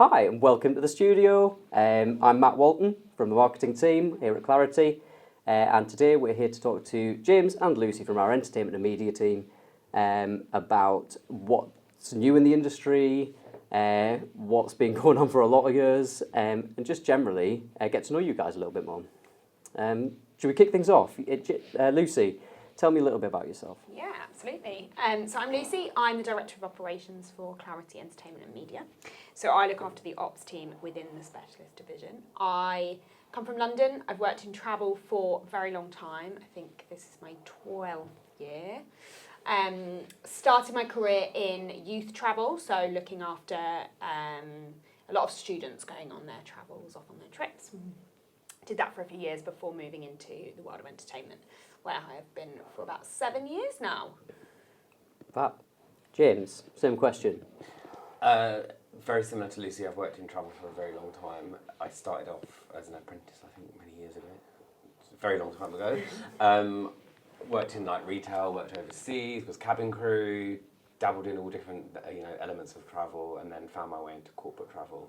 Hi and welcome to the studio. I'm Matt Walton from the marketing team here at Clarity, and today we're here to talk to James and Lucy from our entertainment and media team about what's new in the industry, what's been going on for a lot of years, and just generally get to know you guys a little bit more. Should we kick things off? Lucy, tell me a little bit about yourself. Yeah, absolutely. So I'm Lucy. I'm the Director of Operations for Clarity Entertainment and Media. So I look after the ops team within the specialist division. I come from London. I've worked in travel for a very long time. I think this is my 12th year. Started my career in youth travel, so looking after a lot of students going on their travels, off on their trips. Did that for a few years before moving into the world of entertainment, where I have been for about 7 years now. Fab. James, same question. Very similar to Lucy, I've worked in travel for a very long time. I started off as an apprentice, I think, many years ago. It's a very long time ago. Worked in like retail, worked overseas, was cabin crew, dabbled in all different elements of travel, and then found my way into corporate travel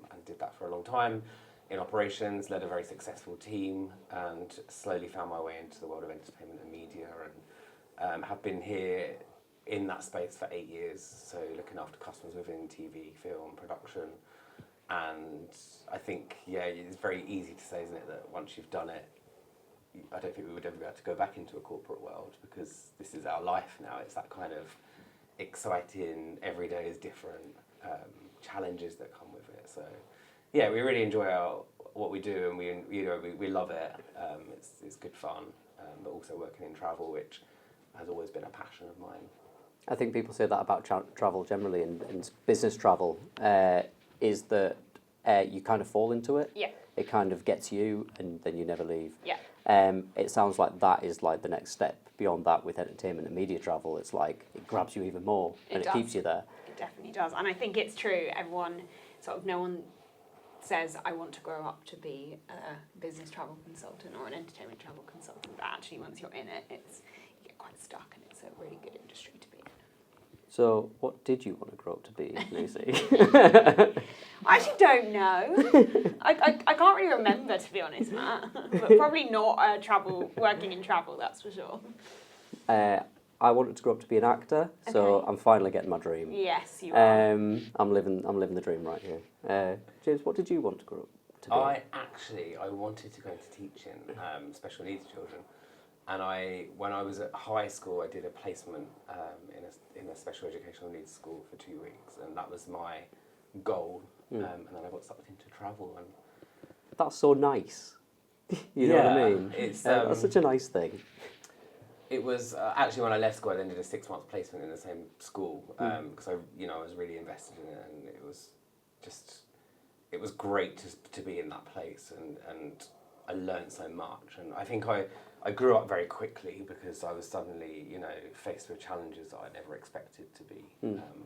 and did that for a long time. In operations, led a very successful team, and slowly found my way into the world of entertainment and media, and have been here in that space for 8 years, so looking after customers within TV, film, production. And I think, it's very easy to say, isn't it, that once you've done it, I don't think we would ever be able to go back into a corporate world, because this is our life now. It's that kind of exciting, every day is different, challenges that come with it. So yeah, we really enjoy what we do, and we love it. It's good fun, but also working in travel, which has always been a passion of mine. I think people say that about travel generally, and business travel, is that you kind of fall into it. Yeah. It kind of gets you, and then you never leave. Yeah. It sounds like that is like the next step beyond that with entertainment and media travel. It's like it grabs you even more, and it keeps you there. It definitely does, and I think it's true. No one says, I want to grow up to be a business travel consultant or an entertainment travel consultant, but actually once you're in it, you get quite stuck, and it's a really good industry to be in. So what did you want to grow up to be, Lucy? I actually don't know. I can't really remember, to be honest, Matt, but probably not working in travel, that's for sure. I wanted to grow up to be an actor, so I'm finally getting my dream. Yes, you are. I'm living the dream right here. James, what did you want to grow up to be? I wanted to go into teaching special needs children, and when I was at high school, I did a placement in a special educational needs school for 2 weeks, and that was my goal. And then I got sucked into travel, and that's so nice. You know what I mean? That's such a nice thing. It was actually when I left school, I then did a 6-month placement in the same school because I was really invested in it, and it was great to be in that place, and I learned so much. And I think I grew up very quickly because I was suddenly faced with challenges that I never expected to be.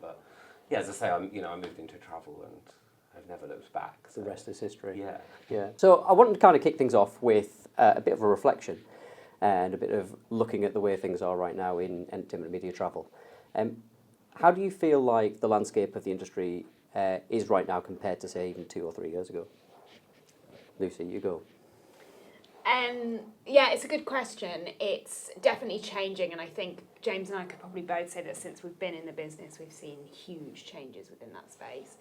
But yeah, as I say, I moved into travel, and I've never looked back. So. The rest is history. Yeah. So I wanted to kind of kick things off with a bit of a reflection and a bit of looking at the way things are right now in entertainment and media travel. How do you feel like the landscape of the industry is right now compared to, say, even 2 or 3 years ago? Lucy, you go. It's a good question. It's definitely changing, and I think James and I could probably both say that since we've been in the business, we've seen huge changes within that space.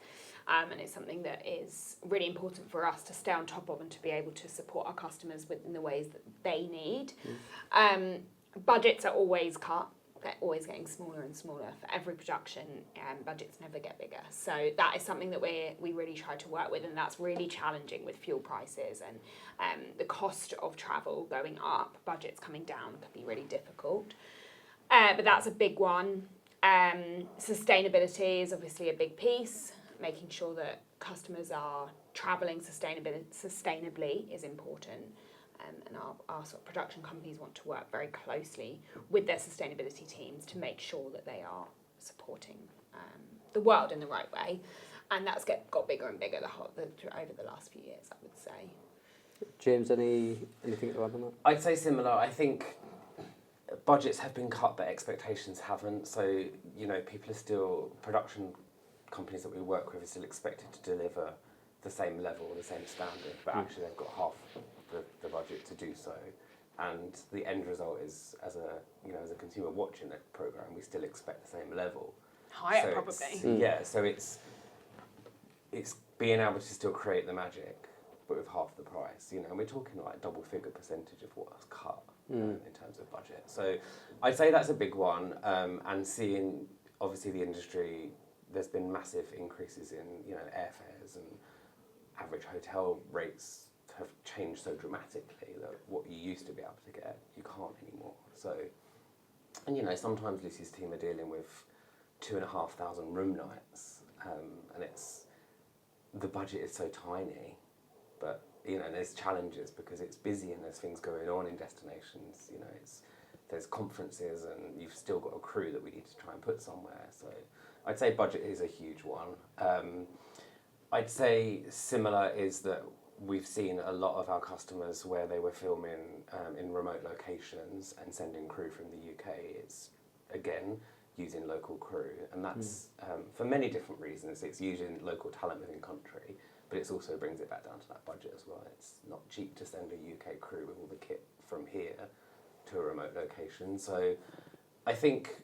And it's something that is really important for us to stay on top of and to be able to support our customers in the ways that they need. Budgets are always cut. They're always getting smaller and smaller for every production, and budgets never get bigger. So that is something that we really try to work with, and that's really challenging with fuel prices and the cost of travel going up. Budgets coming down can be really difficult. But that's a big one. Sustainability is obviously a big piece. Making sure that customers are travelling sustainably is important. And our sort of production companies want to work very closely with their sustainability teams to make sure that they are supporting the world in the right way. And that's got bigger and bigger over the last few years, I would say. James, anything to add on that? I'd say similar. I think budgets have been cut, but expectations haven't. So, people are still, production companies that we work with are still expected to deliver the same level, the same standard, but actually they've got half the budget to do so. And the end result is, as a consumer watching that program, we still expect the same level. Higher, So probably. Yeah, so it's being able to still create the magic, but with half the price. And we're talking like double-figure percentage of what was cut in terms of budget. So I'd say that's a big one. And seeing obviously the industry, there's been massive increases in airfares, and average hotel rates have changed so dramatically that what you used to be able to get, you can't anymore. So, and sometimes Lucy's team are dealing with 2,500 room nights, and the budget is so tiny, but there's challenges because it's busy and there's things going on in destinations. There's conferences and you've still got a crew that we need to try and put somewhere. So I'd say budget is a huge one. I'd say similar is that we've seen a lot of our customers where they were filming in remote locations and sending crew from the UK. It's again using local crew, and that's for many different reasons. It's using local talent within country, but it also brings it back down to that budget as well. It's not cheap to send a UK crew with all the kit from here to a remote location. So I think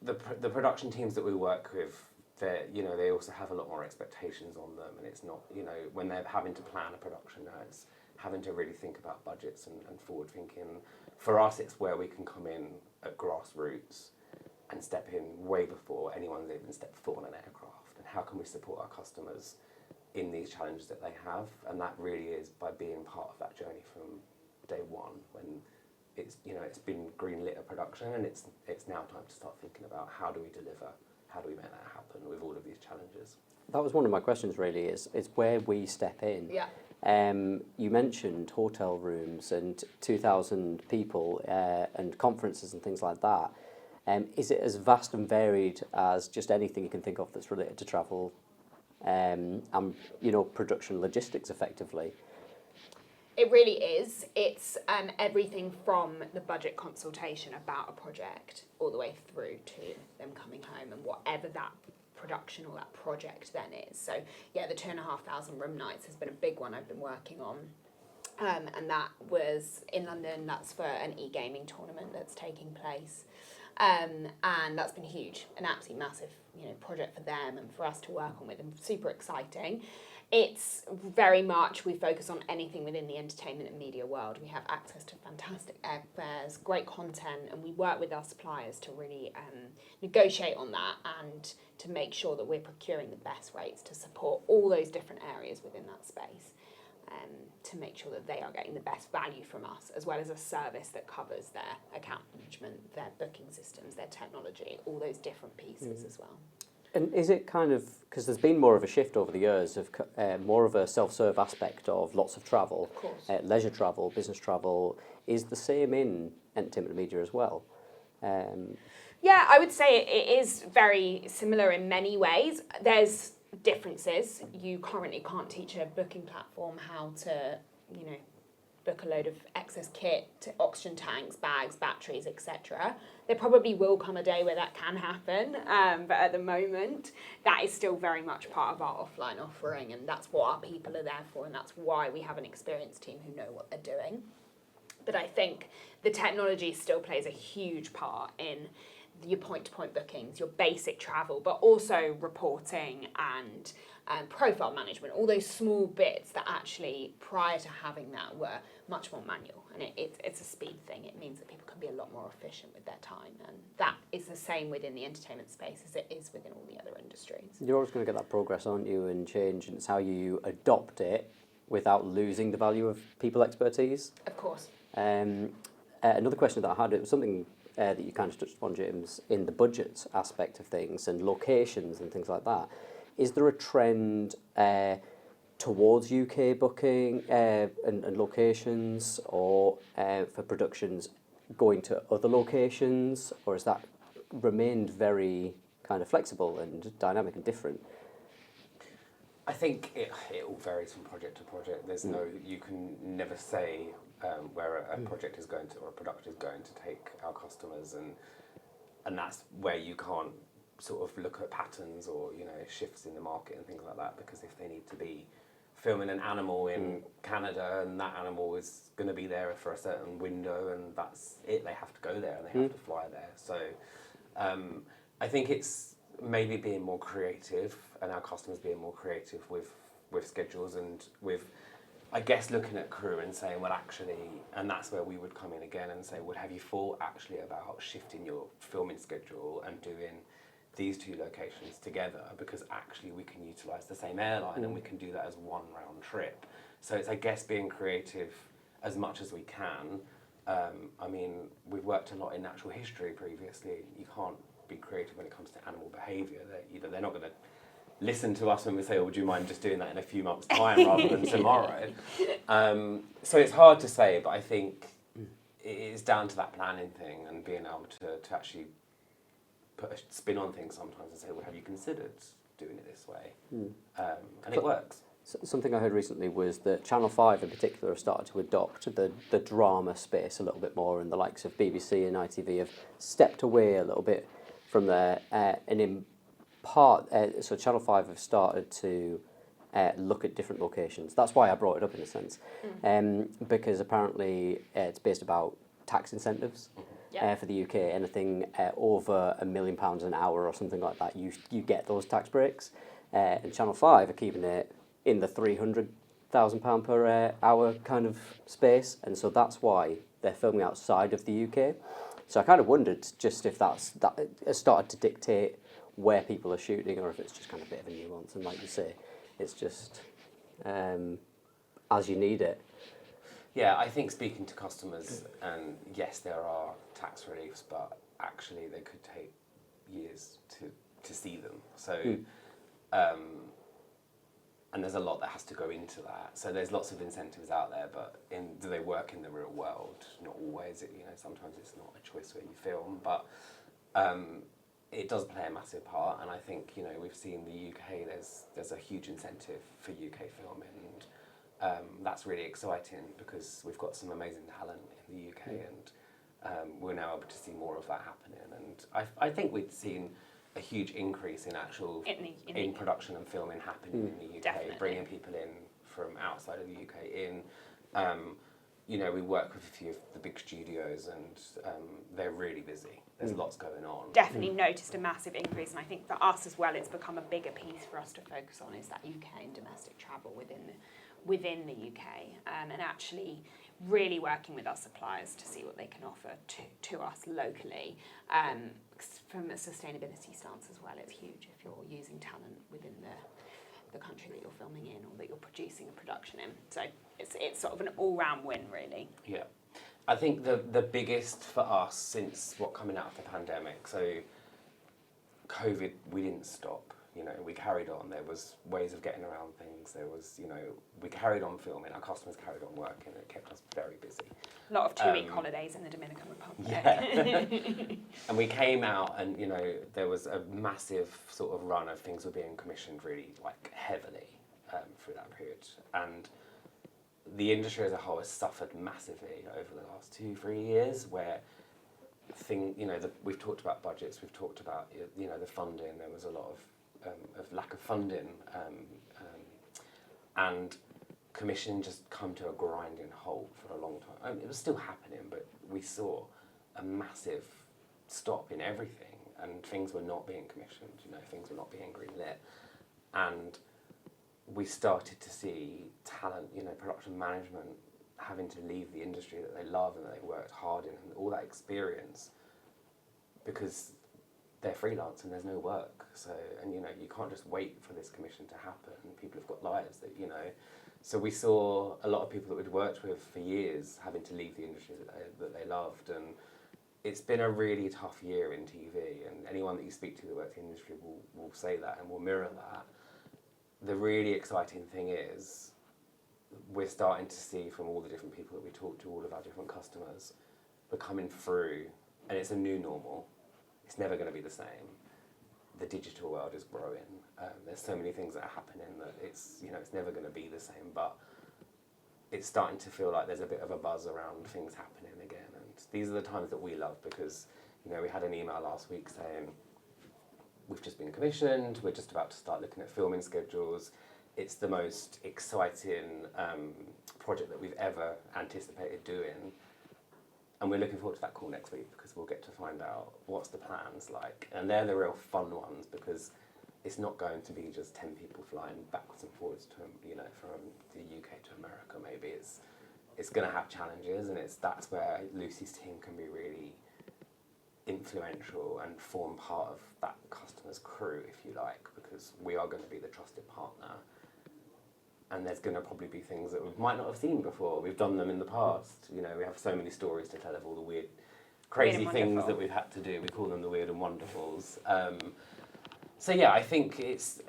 the production teams that we work with, they also have a lot more expectations on them, and it's not, when they're having to plan a production now, it's having to really think about budgets and forward thinking. For us, it's where we can come in at grassroots and step in way before anyone's even stepped foot on an aircraft, and how can we support our customers in these challenges that they have. And that really is by being part of that journey from day one, when it's been greenlit a production, and it's now time to start thinking about how do we deliver, how do we make that happen with all of these challenges. That was one of my questions really, is where we step in. Yeah. You mentioned hotel rooms and 2,000 people and conferences and things like that. Is it as vast and varied as just anything you can think of that's related to travel and production logistics effectively? It really is. It's everything from the budget consultation about a project all the way through to them coming home and whatever that production or that project then is. So yeah, the 2,500 room nights has been a big one I've been working on. And that was in London. That's for an e-gaming tournament that's taking place. And that's been huge, an absolutely massive project for them and for us to work on with, and super exciting. It's very much, we focus on anything within the entertainment and media world. We have access to fantastic airfares, great content, and we work with our suppliers to really negotiate on that and to make sure that we're procuring the best rates to support all those different areas within that space, to make sure that they are getting the best value from us, as well as a service that covers their account management, their booking systems, their technology, all those different pieces as well. And is it kind of, because there's been more of a shift over the years of more of a self-serve aspect of lots of travel, Of course. Leisure travel, business travel, is the same in entertainment and media as well? Yeah, I would say it is very similar in many ways. There's differences. You currently can't teach a booking platform how to, book a load of excess kit, oxygen tanks, bags, batteries, etc. There probably will come a day where that can happen, but at the moment, that is still very much part of our offline offering, and that's what our people are there for, and that's why we have an experienced team who know what they're doing. But I think the technology still plays a huge part in your point-to-point bookings, your basic travel, but also reporting and profile management, all those small bits that actually, prior to having that, were much more manual. And it's a speed thing. It means that people can be a lot more efficient with their time. And that is the same within the entertainment space as it is within all the other industries. You're always going to get that progress, aren't you, and change, and it's how you adopt it without losing the value of people expertise. Of course. Another question that I had, it was something that you kind of touched upon, James, in the budget aspect of things and locations and things like that. Is there a trend towards UK booking and locations, or for productions going to other locations, or has that remained very kind of flexible and dynamic and different? I think it all varies from project to project. There's you can never say where a project is going to, or a product is going to take our customers, and that's where you can't sort of look at patterns or, you know, shifts in the market and things like that, because if they need to be filming an animal in Canada and that animal is going to be there for a certain window and that's it, they have to go there and they have to fly there. So I think it's maybe being more creative and our customers being more creative with schedules and with, I guess, looking at crew and saying, well, actually, and that's where we would come in again and say, well, have you thought actually about shifting your filming schedule and doing these two locations together, because actually we can utilise the same airline and we can do that as one round trip. So it's, I guess, being creative as much as we can. I mean, we've worked a lot in natural history previously. You can't be creative when it comes to animal behaviour. They're not going to listen to us when we say, oh, would you mind just doing that in a few months' time rather than tomorrow? So it's hard to say, but I think it is down to that planning thing and being able to actually put a spin on things sometimes and say, well, have you considered doing it this way? And it works. Something I heard recently was that Channel 5 in particular have started to adopt the drama space a little bit more, and the likes of BBC and ITV have stepped away a little bit from there. And in part, so Channel 5 have started to look at different locations. That's why I brought it up in a sense, because apparently it's based about tax incentives. For the UK, anything over £1 million an hour or something like that, you get those tax breaks. And Channel 5 are keeping it in the £300,000 per hour kind of space, and so that's why they're filming outside of the UK. So I kind of wondered just if that has started to dictate where people are shooting, or if it's just kind of a bit of a nuance. And like you say, it's just as you need it. Yeah, I think speaking to customers, and yes, there are tax reliefs, but actually they could take years to see them. So, and there's a lot that has to go into that. So there's lots of incentives out there, but do they work in the real world? Not always. Sometimes it's not a choice where you film, but it does play a massive part. And I think we've seen the UK. There's a huge incentive for UK filming. And that's really exciting because we've got some amazing talent in the UK, and we're now able to see more of that happening. And I think we've seen a huge increase in actual in production and filming happening in the UK, Definitely. bringing people in from outside of the UK in. We work with a few of the big studios, and they're really busy. There's lots going on. Definitely noticed a massive increase, and I think for us as well, it's become a bigger piece for us to focus on is that UK and domestic travel within the UK, and actually really working with our suppliers to see what they can offer to us locally. From a sustainability stance as well, it's huge if you're using talent within the country that you're filming in or that you're producing a production in. So it's sort of an all-round win, really. Yeah. I think the biggest for us since coming out of the pandemic, so COVID, we didn't stop. We carried on. There was ways of getting around things. There was, we carried on filming. Our customers carried on working. It kept us very busy. A lot of 2-week holidays in the Dominican Republic. Yeah. And we came out and, there was a massive sort of run of things were being commissioned really heavily through that period. And the industry as a whole has suffered massively over the last 2-3 years where we've talked about budgets, we've talked about, the funding. There was a lot of lack of funding, and commission just come to a grinding halt for a long time. I mean, it was still happening, but we saw a massive stop in everything, and things were not being commissioned. Things were not being greenlit, and we started to see talent, production management having to leave the industry that they love and that they worked hard in, and all that experience, because they're freelance and there's no work. So, and you can't just wait for this commission to happen. People have got lives that, So we saw a lot of people that we'd worked with for years having to leave the industry that they loved. And it's been a really tough year in TV. And anyone that you speak to that works in the industry will say that and will mirror that. The really exciting thing is we're starting to see from all the different people that we talk to, all of our different customers, we're coming through, and it's a new normal. It's never going to be the same. The digital world is growing. There's so many things that are happening that it's never going to be the same. But it's starting to feel like there's a bit of a buzz around things happening again. And these are the times that we love because we had an email last week saying we've just been commissioned. We're just about to start looking at filming schedules. It's the most exciting project that we've ever anticipated doing. And we're looking forward to that call next week because we'll get to find out what's the plans like. And they're the real fun ones because it's not going to be just 10 people flying backwards and forwards to, from the UK to America. Maybe it's going to have challenges, and that's where Lucy's team can be really influential and form part of that customer's crew, if you like, because we are going to be the trusted partner. And there's going to probably be things that we might not have seen before. We've done them in the past. We have so many stories to tell of all the weird, crazy things that we've had to do. We call them the weird and wonderfuls. So yeah, I think it's,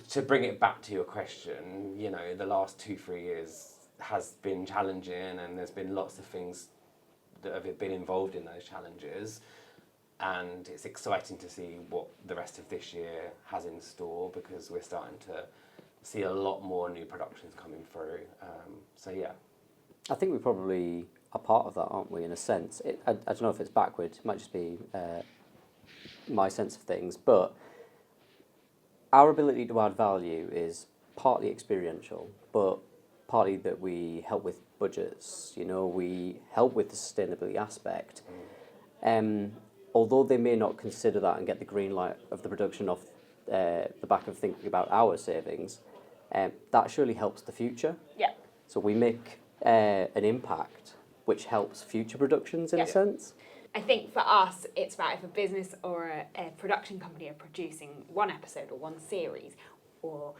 to bring it back to your question, the last 2-3 years has been challenging, and there's been lots of things that have been involved in those challenges. And it's exciting to see what the rest of this year has in store, because we're starting to see a lot more new productions coming through. So yeah. I think we probably are part of that, aren't we, in a sense? I don't know if it's backwards, it might just be my sense of things, but our ability to add value is partly experiential, but partly that we help with budgets, we help with the sustainability aspect. Although they may not consider that and get the green light of the production off the back of thinking about our savings, that surely helps the future. Yeah. So we make an impact which helps future productions in a sense. I think for us, it's about if a business or a production company are producing one episode or one series, or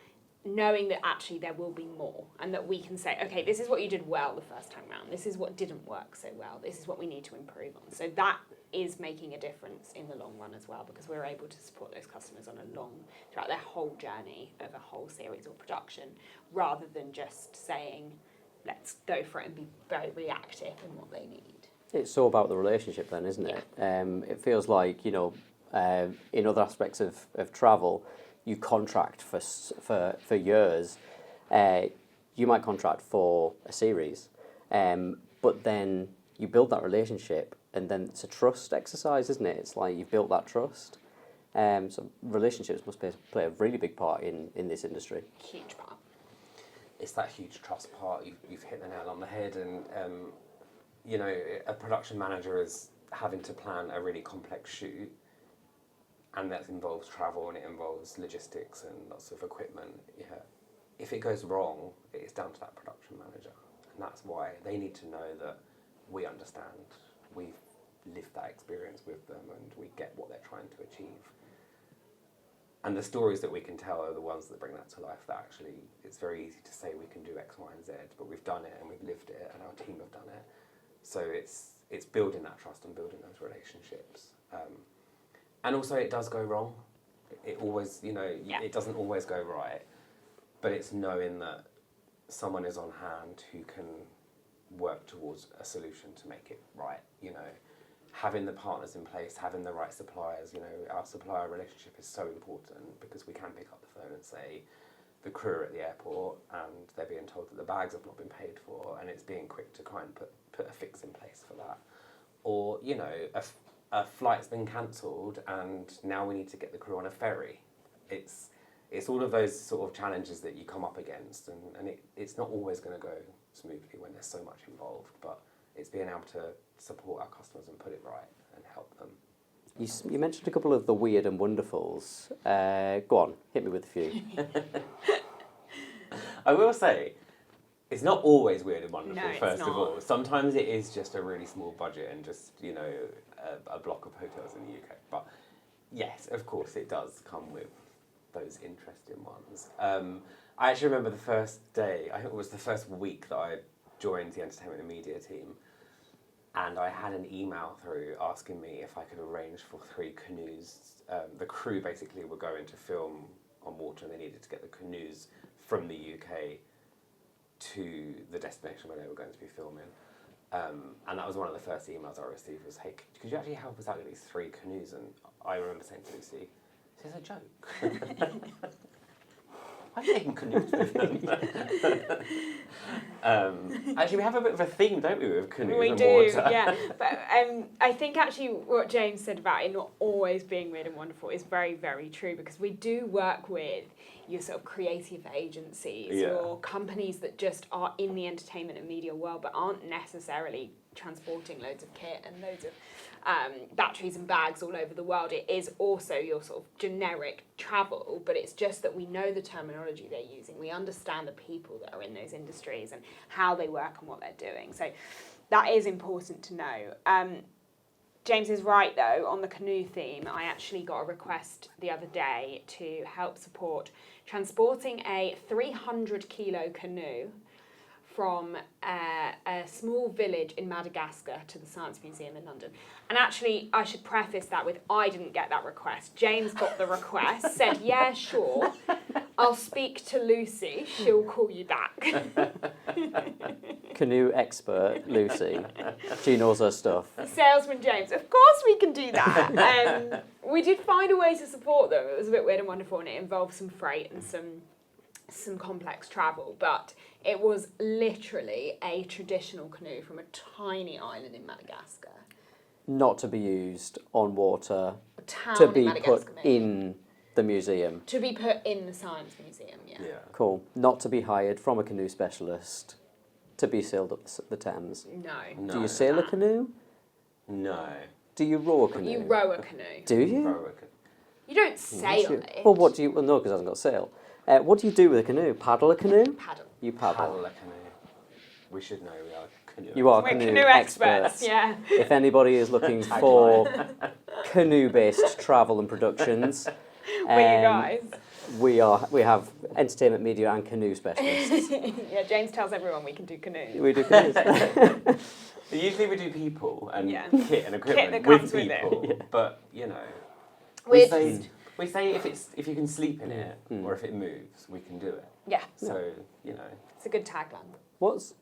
knowing that actually there will be more, and that we can say, okay, this is what you did well the first time round, this is what didn't work so well, this is what we need to improve on. So that is making a difference in the long run as well, because we're able to support those customers on throughout their whole journey of a whole series or production, rather than just saying, let's go for it and be very reactive in what they need. It's so about the relationship then, isn't it? It feels like, in other aspects of travel, you contract for years. You might contract for a series, but then you build that relationship, and then it's a trust exercise, isn't it? It's like you've built that trust. So relationships must play a really big part in this industry. Huge part. It's that huge trust part. You've hit the nail on the head, and a production manager is having to plan a really complex shoot, and that involves travel and it involves logistics and lots of equipment. Yeah, if it goes wrong, it's down to that production manager, and that's why they need to know that we understand, we've lived that experience with them, and we get what they're trying to achieve. And the stories that we can tell are the ones that bring that to life. That actually, it's very easy to say we can do X, Y, and Z, but we've done it and we've lived it, and our team have done it. So it's building that trust and building those relationships. And also, it does go wrong. It always, it doesn't always go right. But it's knowing that someone is on hand who can work towards a solution to make it right. Having the partners in place, having the right suppliers. Our supplier relationship is so important, because we can pick up the phone and say, the crew are at the airport and they're being told that the bags have not been paid for, and it's being quick to try and put a fix in place for that. Or, a flight's been cancelled and now we need to get the crew on a ferry. It's all of those sort of challenges that you come up against, and it's not always going to go smoothly when there's so much involved, but it's being able to support our customers and put it right and help them. You mentioned a couple of the weird and wonderfuls. Go on, hit me with a few. I will say, it's not always weird and wonderful, No, it's first of not. all. Sometimes it is just a really small budget and just, a block of hotels in the UK. But yes, of course, it does come with those interesting ones. I actually remember the first day, I think it was the first week that I joined the entertainment and media team, and I had an email through asking me if I could arrange for 3 canoes. The crew basically were going to film on water, and they needed to get the canoes from the UK to the destination where they were going to be filming. And that was one of the first emails I received was, hey, could you actually help us out with these 3 canoes? And I remember saying to Lucy, this is a joke. I've taken canoes with them. Actually, we have a bit of a theme, don't we, with canoes We and do, water? yeah. But I think actually what James said about it not always being weird and wonderful is very, very true, because we do work with your sort of creative agencies, Yeah. your companies that just are in the entertainment and media world but aren't necessarily transporting loads of kit and loads of batteries and bags all over the world. It is also your sort of generic travel, but it's just that we know the terminology they're using. We understand the people that are in those industries and how they work and what they're doing. So that is important to know. James is right though, on the canoe theme. I actually got a request the other day to help support transporting a 300 kilo canoe from a small village in Madagascar to the Science Museum in London. And actually, I should preface that with, I didn't get that request. James got the request, said, yeah, sure, I'll speak to Lucy, she'll call you back. Canoe expert Lucy. She knows her stuff. Salesman James, of course we can do that. We did find a way to support them. It was a bit weird and wonderful, and it involved some freight and some complex travel, but it was literally a traditional canoe from a tiny island in Madagascar. Not to be used on water, A town to in be Madagascar, put maybe. in the museum. To be put in the Science Museum, yeah. Yeah. Cool. Not to be hired from a canoe specialist to be sailed up the Thames. No. No. Do you sail a canoe? No. Do you row a canoe? You row a canoe. Do you? Row a canoe. You don't sail it. Well, what do you? Well, no, because it hasn't got a sail. What do you do with a canoe? Paddle a canoe? Paddle. You paddle. Paddle a canoe. We should know we are canoe. You are We're canoe, experts, yeah. If anybody is looking for canoe-based travel and productions, We're you guys. we have entertainment, media, and canoe specialists. Yeah, James tells everyone we can do canoes. We do canoes. Usually we do people and Yeah. kit and equipment that with comes with it. people, but you know, We're we say if you can sleep in it Mm. or if it moves, we can do it. yeah, So you know, it's a good tagline.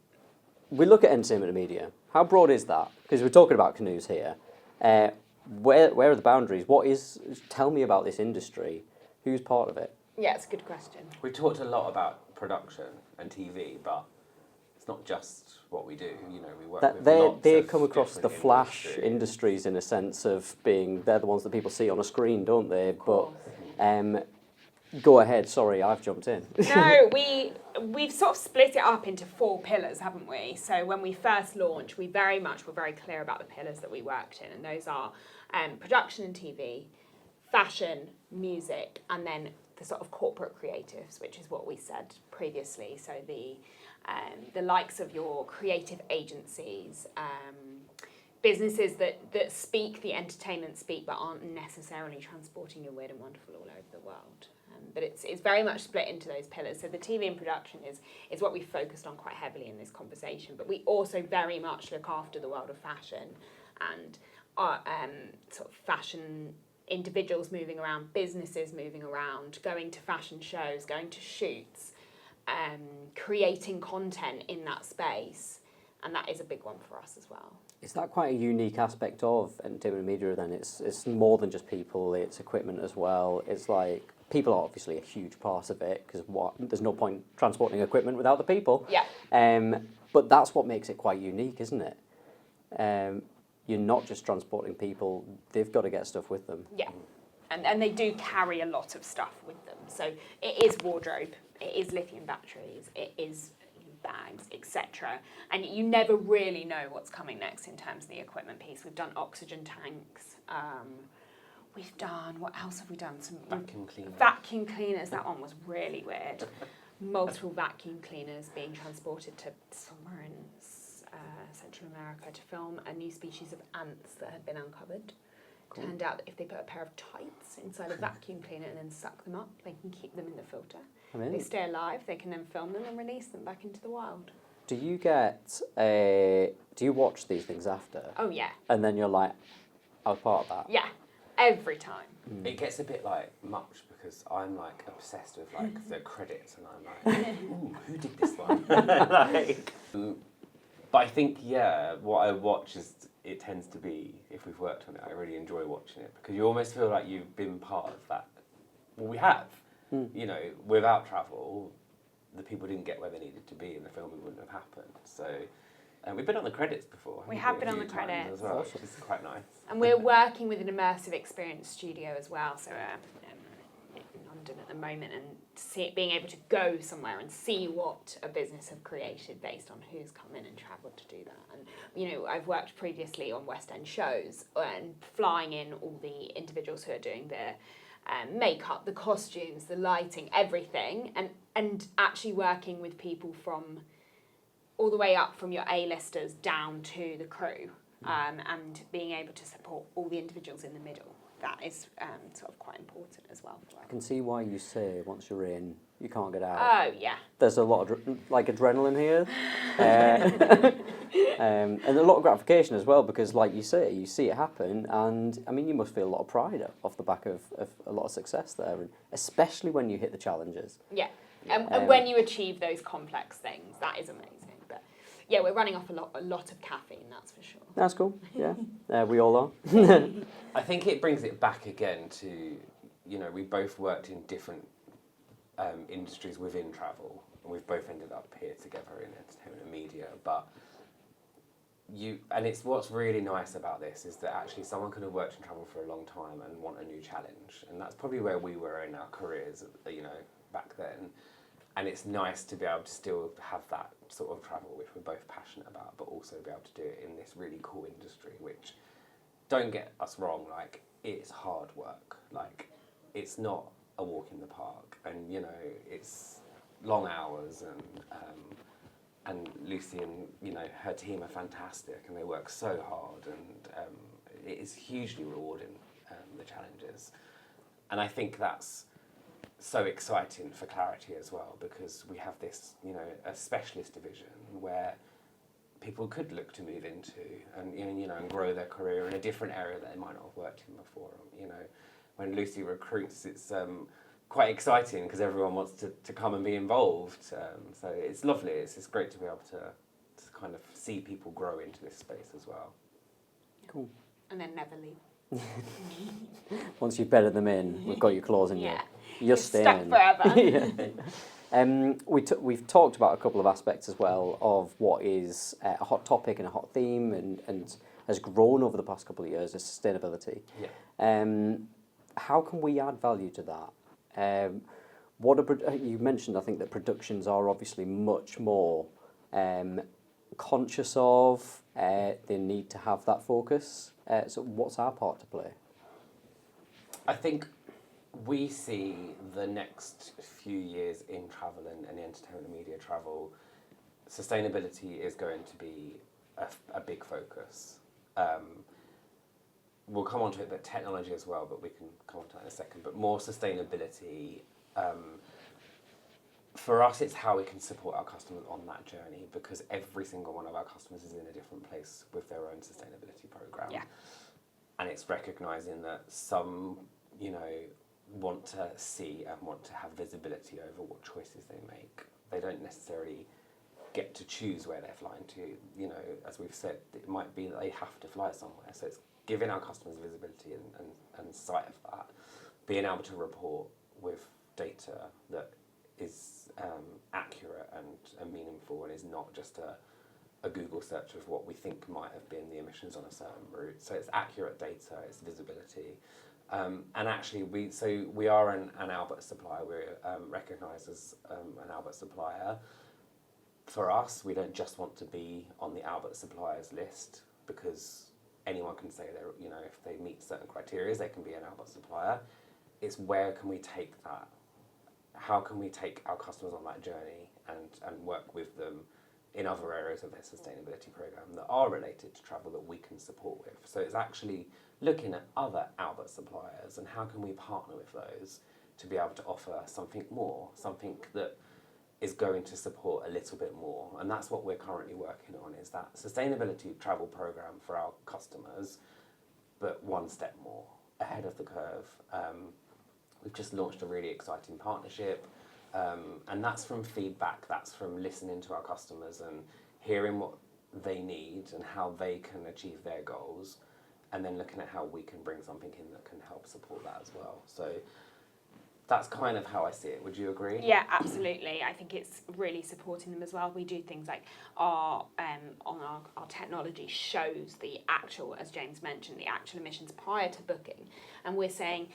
We look at entertainment and media. How broad is that? Because we're talking about canoes here. Where are the boundaries? Tell me about this industry. Who's part of it? Yeah, it's a good question. we talked a lot about production and TV, but it's not just what we do. You know, we work with lots They of come across the different flash industries. industries in a sense of they're the ones that people see on a screen, don't they? But go ahead. Sorry, I've jumped in. No, we've sort of split it up into 4 pillars, haven't we? So when we first launched, we were very clear about the pillars that we worked in, and those are production and TV, fashion, music, and then the sort of corporate creatives, which is what we said previously. So the likes of your creative agencies, businesses that speak the entertainment speak but aren't necessarily transporting your weird and wonderful all over the world. But it's very much split into those pillars. So the TV and production is what we focused on quite heavily in this conversation. But we also very much look after the world of fashion and sort of fashion individuals moving around, businesses moving around, going to fashion shows, going to shoots, creating content in that space. And that is a big one for us as well. Is that quite a unique aspect of entertainment and media then? It's more than just people, it's equipment as well. It's like, people are obviously a huge part of it, because there's no point transporting equipment without the people. Yeah. But that's what makes it quite unique, isn't it? You're not just transporting people, they've got to get stuff with them. Yeah. And they do carry a lot of stuff with them. So it is wardrobe, it is lithium batteries, it is bags, etc. And you never really know what's coming next in terms of the equipment piece. We've done oxygen tanks. We've done, what else have we done? Some Vacuum cleaners. Vacuum cleaners, that one was really weird. Multiple vacuum cleaners being transported to somewhere in Central America to film a new species of ants that had been uncovered. Cool. Turned out that if they put a pair of tights inside a vacuum cleaner and then suck them up, they can keep them in the filter. They stay alive, they can then film them and release them back into the wild. Do you watch these things after? Oh yeah, And then you're like, I was part of that. yeah, every time. It gets a bit like much because I'm like obsessed with like the credits and I'm like, ooh, who did this one? But I think what I watch it tends to be, if we've worked on it, I really enjoy watching it because you almost feel like you've been part of that. Well, we have. You know, without travel, the people didn't get where they needed to be, and the filming wouldn't have happened. So, and we've been on the credits before. We haven't have been a on few the times credits. as well, Awesome. which is quite nice. And we're working with an immersive experience studio as well, so in London at the moment, and being able to go somewhere and see what a business have created based on who's come in and travelled to do that. And you know, I've worked previously on West End shows and flying in all the individuals who are doing the makeup, the costumes, the lighting, everything, and actually working with people from all the way up from your A-listers down to the crew, and being able to support all the individuals in the middle. That is sort of quite important as well for us. I can see why you say once you're in, you can't get out. Oh, yeah. There's a lot of adrenaline here, and a lot of gratification as well, because like you say, you see it happen, and I mean you must feel a lot of pride off the back of a lot of success there, and especially when you hit the challenges. Yeah. And when you achieve those complex things, that is amazing. But yeah, we're running off a lot of caffeine, that's for sure. That's cool. Yeah, we all are. I think it brings it back again to, you know, we both worked in different industries within travel, and we've both ended up here together in entertainment and media. But and it's what's really nice about this is that actually someone could have worked in travel for a long time and want a new challenge, and that's probably where we were in our careers, you know, back then. And it's nice to be able to still have that sort of travel, which we're both passionate about, but also be able to do it in this really cool industry, which, don't get us wrong, like, it's hard work. Like, it's not a walk in the park, and, you know, it's long hours, and Lucy and, you know, her team are fantastic, and they work so hard, and it is hugely rewarding, the challenges. And I think that's so exciting for Clarity as well, because we have this, you know, a specialist division where people could look to move into and, you know, and grow their career in a different area that they might not have worked in before. You know, when Lucy recruits, it's quite exciting because everyone wants to come and be involved. So it's lovely. It's great to be able to kind of see people grow into this space as well. Cool. And then never leave. Once you've bedded them in, we've got your claws in Yeah. you. You're staying. stuck forever. Yeah. We've talked about a couple of aspects as well of what is a hot topic and a hot theme, and has grown over the past couple of years, is sustainability. Yeah. How can we add value to that? You mentioned, I think, that productions are obviously much more conscious of, they need to have that focus. So what's our part to play? I think we see the next few years in travel and entertainment and media travel, sustainability is going to be a big focus. We'll come on to it, but technology as well, but we can come on to that in a second. But more sustainability, for us, it's how we can support our customers on that journey, because every single one of our customers is in a different place with their own sustainability program. Yeah. And it's recognising that some, you know, want to see and want to have visibility over what choices they make. They don't necessarily get to choose where they're flying to. You know, as we've said, it might be that they have to fly somewhere. So it's giving our customers visibility and sight of that, being able to report with data that is accurate and meaningful, and is not just a Google search of what we think might have been the emissions on a certain route. So it's accurate data, it's visibility. And actually, we are an Albert supplier. We're recognised as an Albert supplier. For us, we don't just want to be on the Albert suppliers list, because anyone can say they're, you know, if they meet certain criteria, they can be an Albert supplier. It's where can we take that? How can we take our customers on that journey and work with them in other areas of their sustainability program that are related to travel that we can support with? So it's actually looking at other Albert suppliers and how can we partner with those to be able to offer something more, something that is going to support a little bit more. And that's what we're currently working on, is that sustainability travel program for our customers, but one step more ahead of the curve. We've just launched a really exciting partnership, and that's from feedback, that's from listening to our customers and hearing what they need and how they can achieve their goals, and then looking at how we can bring something in that can help support that as well. So that's kind of how I see it. Would you agree? Yeah, absolutely. I think it's really supporting them as well. We do things like our technology shows the actual, as James mentioned, the actual emissions prior to booking, and we're saying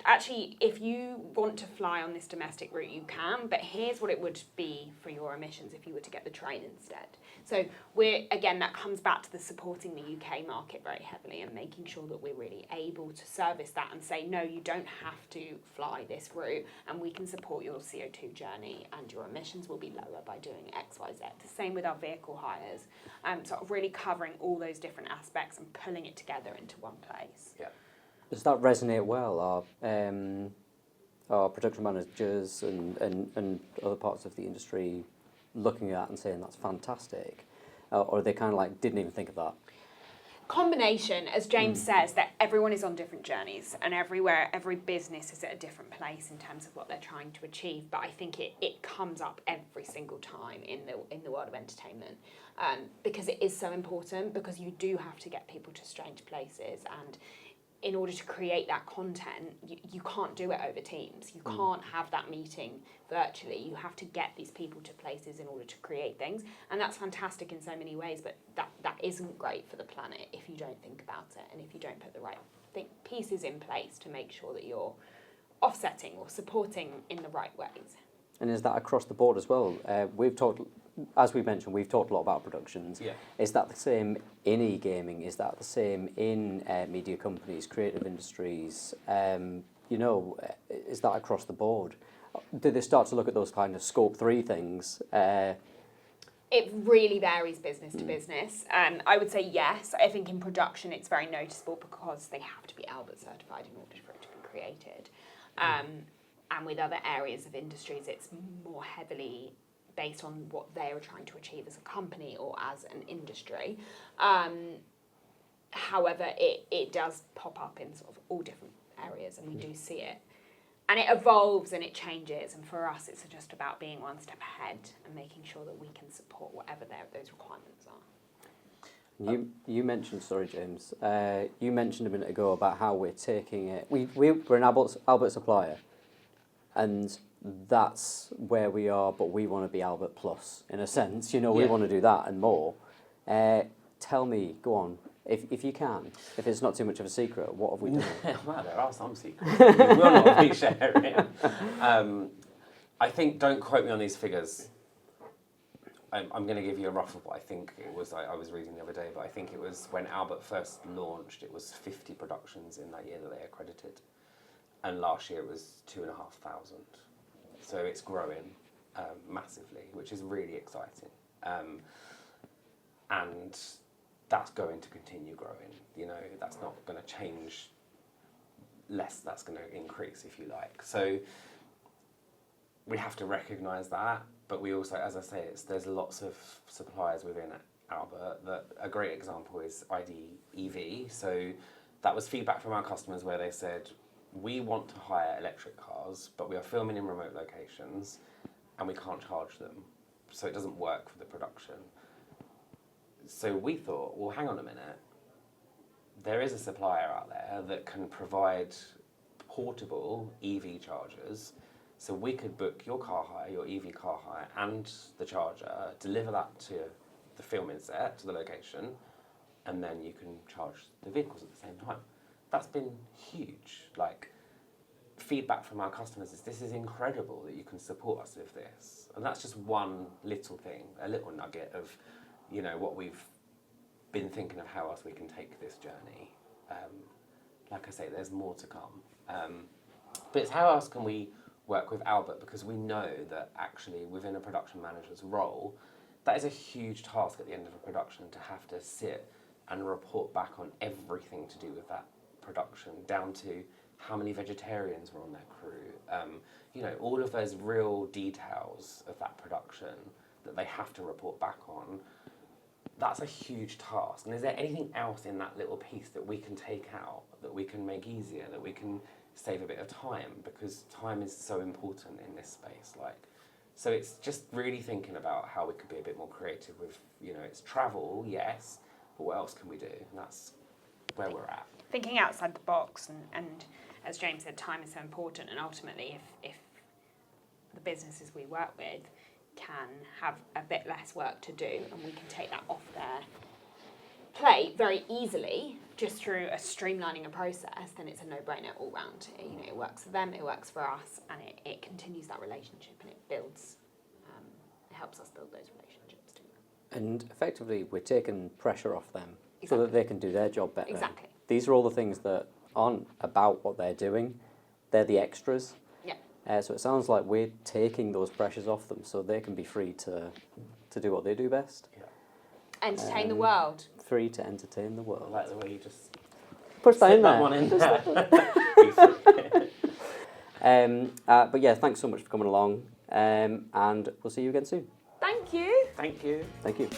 actually, if you want to fly on this domestic route, you can, but here's what it would be for your emissions if you were to get the train instead. So that comes back to the supporting the UK market very heavily and making sure that we're really able to service that and say, no, you don't have to fly this route, and we can support your CO2 journey and your emissions will be lower by doing X, Y, Z. The same with our vehicle hires, sort of really covering all those different aspects and pulling it together into one place. Yeah. Does that resonate well? Our production managers and other parts of the industry looking at that and saying that's fantastic? Or are they kind of like, didn't even think of that? Combination, as James says, that everyone is on different journeys and every business is at a different place in terms of what they're trying to achieve. But I think it comes up every single time in the world of entertainment, because it is so important, because you do have to get people to strange places, and in order to create that content, you can't do it over Teams. You can't have that meeting virtually. You have to get these people to places in order to create things. And that's fantastic in so many ways, but that isn't great for the planet if you don't think about it and if you don't put the right pieces in place to make sure that you're offsetting or supporting in the right ways. And is that across the board as well? As we mentioned, we've talked a lot about productions. Yeah. Is that the same in e-gaming? Is that the same in media companies, creative industries? Is that across the board? Do they start to look at those kind of scope 3 things? It really varies business to business. I would say yes. I think in production it's very noticeable because they have to be Albert certified in order for it to be created. And with other areas of industries, it's more heavily based on what they are trying to achieve as a company or as an industry. However, it does pop up in sort of all different areas, and we do see it. And it evolves and it changes, and for us it's just about being one step ahead and making sure that we can support whatever those requirements are. You mentioned, sorry James, you mentioned a minute ago about how we're taking it. We're an Albert supplier, and that's where we are, but we want to be Albert Plus in a sense. We want to do that and more. Tell me, go on, if you can, if it's not too much of a secret, what have we done? Well, there are some secrets. We will not be sharing. I think, don't quote me on these figures. I'm going to give you a rough of what I think it was. I was reading the other day, but I think it was when Albert first launched, it was 50 productions in that year that they accredited. And last year it was 2,500. So it's growing massively, which is really exciting. And that's going to continue growing. That's not going to change less, that's going to increase, if you like. So we have to recognise that, but we also, as I say, there's lots of suppliers within Albert. That a great example is ID EV. So that was feedback from our customers where they said, we want to hire electric cars, but we are filming in remote locations and we can't charge them. So it doesn't work for the production. So we thought, well, hang on a minute. There is a supplier out there that can provide portable EV chargers. So we could book your car hire, your EV car hire, and the charger, deliver that to the filming set, to the location, and then you can charge the vehicles at the same time. That's been huge. Feedback from our customers is, this is incredible that you can support us with this. And that's just one little thing, a little nugget of, what we've been thinking of how else we can take this journey. Like I say, there's more to come. But it's how else can we work with Albert, because we know that actually within a production manager's role, that is a huge task at the end of a production, to have to sit and report back on everything to do with that production, down to how many vegetarians were on their crew, all of those real details of that production that they have to report back on. That's a huge task. And is there anything else in that little piece that we can take out, that we can make easier, that we can save a bit of time? Because time is so important in this space. So it's just really thinking about how we could be a bit more creative with, it's travel, yes, but what else can we do? And that's where we're at. Thinking outside the box and as James said, time is so important, and ultimately if the businesses we work with can have a bit less work to do and we can take that off their plate very easily just through a streamlining a process, then it's a no-brainer all round. You know, it works for them, it works for us, and it continues that relationship, and it builds, it helps us build those relationships too. And effectively, we're taking pressure off them so Exactly. that they can do their job better. Exactly. These are all the things that aren't about what they're doing. They're the extras. Yeah. So it sounds like we're taking those pressures off them so they can be free to do what they do best. Entertain the world. Free to entertain the I world. like the way you just Push that in slip that there. one in there. But yeah, thanks so much for coming along, and we'll see you again soon. Thank you. Thank you. Thank you.